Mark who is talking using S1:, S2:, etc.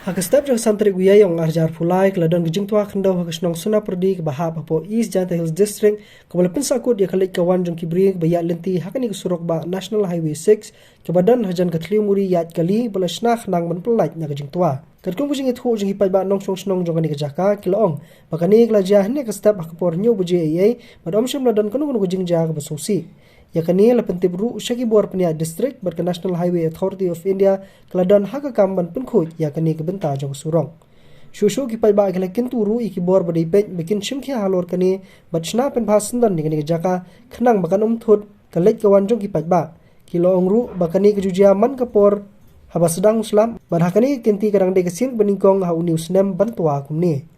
S1: Hakastap jang santri guyayong arjar fulai keladon gejing tua kendau hakasnong suna perdi ke bahap hapo East Janta Hills District kebalapin sakut ya kalik kawan jong kibri bayak lenti hakani kesurok ba National Highway 6 kebadan hajan katliu muri yat kali belasnah nang menpelaj na gejing tua. Kadkung bujing itu jeng hipai ba nong snong jong kani kejaka kiloong bakani kelajah ne kastap hakapor nyu buje ai badom syam ladon kanu gejing ja basosi. Yakani lapenti bru usyaki buar penia district berke National Highway Authority of India keladon haka kamban penkhut yakani kebenta jong surong. Shushu ki pai ba gelakin turu iki buar badai pej bikin shimki halor kani batchna pen bhasandan ni jaka khnang bakan thut kalej kawan jong ki pai ba kilo ongru bakani kejujia man kapor haba sedang uslam badhakani kenti kadang de kesin beningkong ha unius nem bantua kumni.